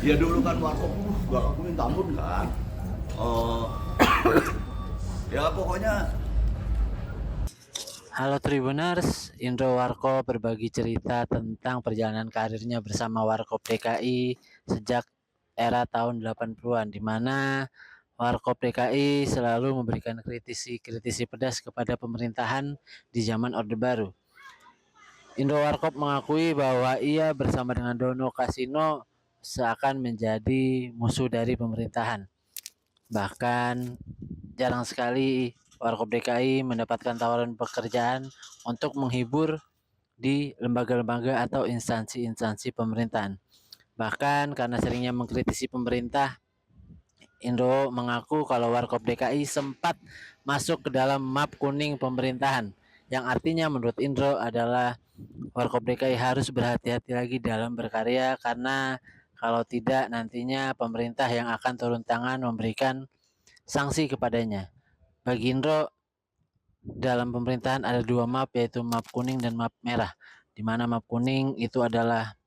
Ya dulu kan warkop, gak aku minta ampun kan. Eh, ya pokoknya. Halo Tribuners, Indro Warkop berbagi cerita tentang perjalanan karirnya bersama Warkop DKI sejak era tahun 80-an, di mana Warkop DKI selalu memberikan kritisi pedas kepada pemerintahan di zaman Orde Baru. Indro Warkop mengakui bahwa ia bersama dengan Dono Kasino seakan menjadi musuh dari pemerintahan. Bahkan jarang sekali Warkop DKI mendapatkan tawaran pekerjaan untuk menghibur di lembaga-lembaga atau instansi-instansi pemerintahan. Bahkan karena seringnya mengkritisi pemerintah, Indro mengaku kalau Warkop DKI sempat masuk ke dalam map kuning pemerintahan, yang artinya menurut Indro adalah Warkop DKI harus berhati-hati lagi dalam berkarya, karena kalau tidak nantinya pemerintah yang akan turun tangan memberikan sanksi kepadanya. Bagi Indro, dalam pemerintahan ada dua map, yaitu map kuning dan map merah, di mana map kuning itu adalah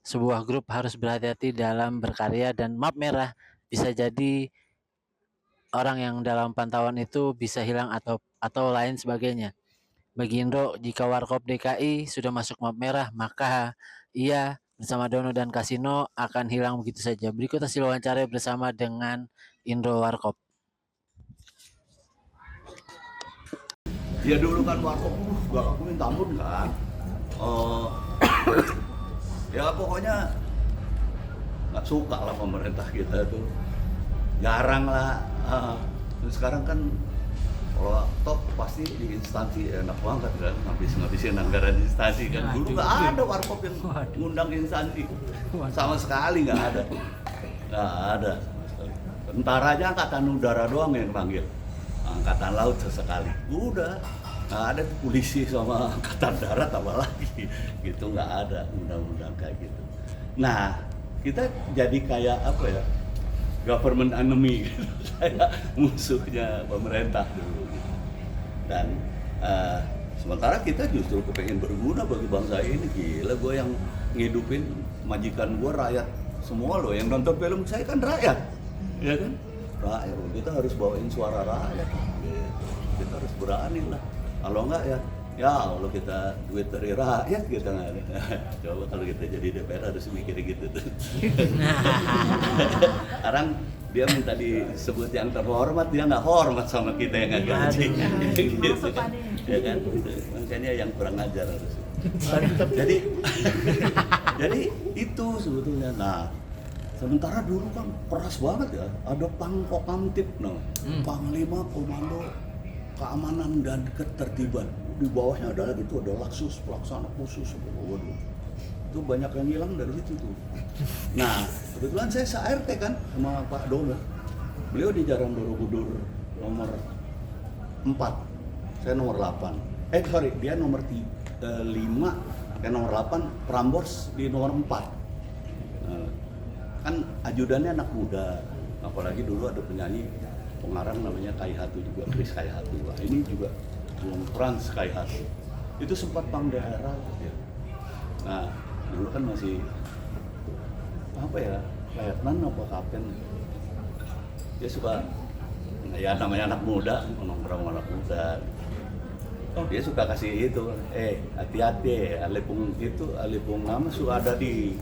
sebuah grup harus berhati-hati dalam berkarya, dan map merah bisa jadi orang yang dalam pantauan itu bisa hilang atau lain sebagainya. Bagi Indro, jika Warkop DKI sudah masuk map merah, maka ia bersama Dono dan Kasino akan hilang begitu saja. Berikut hasil wawancara bersama dengan Indro Warkop. Ya dulu kan warkop, gak aku minta ampun kan. Eh, ya pokoknya nggak suka lah pemerintah kita tuh. Jarang lah. Sekarang kan kalau top pasti di instansi enak banget kan, ngabisin anggaran instansi kan. Dulu nggak ada warkop yang ngundang instansi, sama sekali nggak ada. Nggak ada. Tentara aja angkatan udara doang yang panggil, angkatan laut sesekali. Udah nggak ada tuh polisi sama angkatan darat apa lagi gitu, nggak ada undang-undang kayak gitu. Nah kita jadi kayak apa ya, government enemy gitu. Kayak musuhnya pemerintah dulu gitu. Dan sementara kita justru kepengen berguna bagi bangsa ini. Gila, gue yang ngidupin majikan gue rakyat semua loh, yang nonton film saya kan rakyat, ya kan, rakyat. Kita harus bawain suara rakyat gitu. Kita harus berani lah, kalau enggak ya kalau kita duit dari rakyat kita nggak ada. Coba kalau kita jadi DPR harus mikir gitu tuh. Sekarang dia minta disebut yang terhormat, dia nggak hormat sama kita yang nggak gaji. Gitu kan. Ya kan, makanya yang kurang ajar harus. Jadi itu sebetulnya. Nah, sementara dulu kan keras banget ya, ada Pangkokamtib, Panglima Komando Keamanan dan Ketertiban. Di bawahnya ada lagi tuh, ada Laksus Pelaksana Khusus. Waduh, itu banyak yang hilang dari situ tuh. Nah, kebetulan saya se-ART kan sama Pak Dono. Beliau di Jalan Borobudur nomor 4, saya nomor 8. Dia nomor 5, saya nomor 8, Prambors di nomor 4. Nah, kan ajudannya anak muda, apalagi dulu ada penyanyi pengarang namanya Kai Hatu juga, Chris Kai Hatu. Nah, ini juga belum Frans Kai Hatu. Itu sempat pang daerah ya. Nah, dulu kan masih apa ya, letnan apa kapten. Dia suka, ya namanya anak muda, nongkrong anak muda. Dia suka kasih itu, hati-hati, alipung nama sudah ada di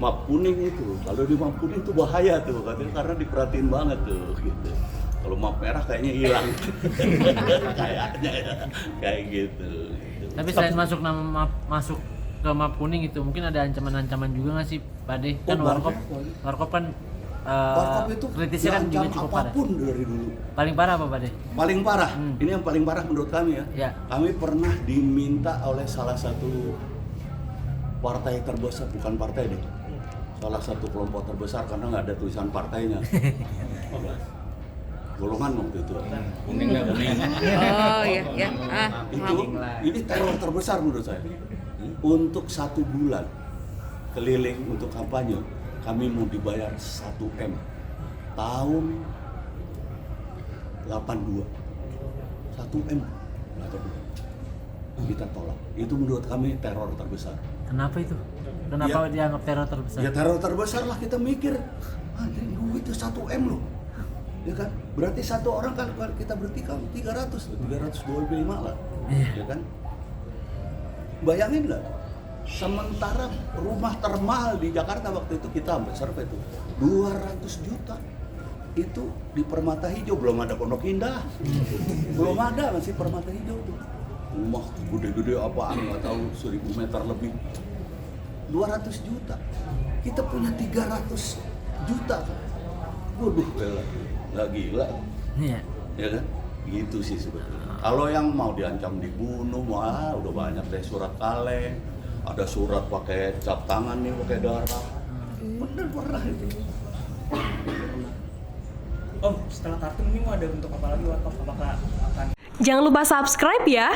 map kuning itu. Kalau di map kuning itu bahaya tuh, katanya, karena diperhatiin banget tuh gitu. Kalau map merah kayaknya hilang. Kayaknya ya, kayak gitu. Tapi selain masuk ke map kuning itu, mungkin ada ancaman-ancaman juga nggak sih, Pak De? Kan Warkop kan Warkop itu kritisnya kan juga cukup parah. Apapun dari dulu. Paling parah apa, Pak De? Paling parah. Ini yang paling parah menurut kami ya. Ya. Kami pernah diminta oleh salah satu partai terbesar, bukan partai deh, salah satu kelompok terbesar, karena nggak ada tulisan partainya. Golongan waktu itu. Kuning. Oh iya. Itu ini teror terbesar menurut saya. Untuk 1 bulan keliling untuk kampanye, kami mau dibayar 1 M tahun 82. 1 M. Kita tolak. Itu menurut kami teror terbesar. Kenapa itu? Kenapa dianggap teror terbesar? Ya teror terbesar lah, kita mikir, anjing duit itu 1 M loh. Ya kan? Berarti satu orang kan kalau kita bertiga 325 lah. Ya kan? Bayangin lah. Sementara rumah termahal di Jakarta waktu itu kita ambil survei itu 200 juta. Itu di Permata Hijau, belum ada Pondok Indah. Belum ada, masih Permata Hijau tuh. Rumah gede-gede apaan, nggak tahu 1000 meter lebih. 200 juta. Kita punya 300 juta. Waduh, nggak gila. Iya. Ya kan? Gitu sih sebetulnya. Kalau yang mau diancam dibunuh, wah udah banyak deh surat kaleng. Ada surat pakai cap tangan nih, pakai darah. Bener pernah itu. Om, setelah kartun ini mau ada bentuk apa lagi warkop? Apakah akan Jangan lupa subscribe ya.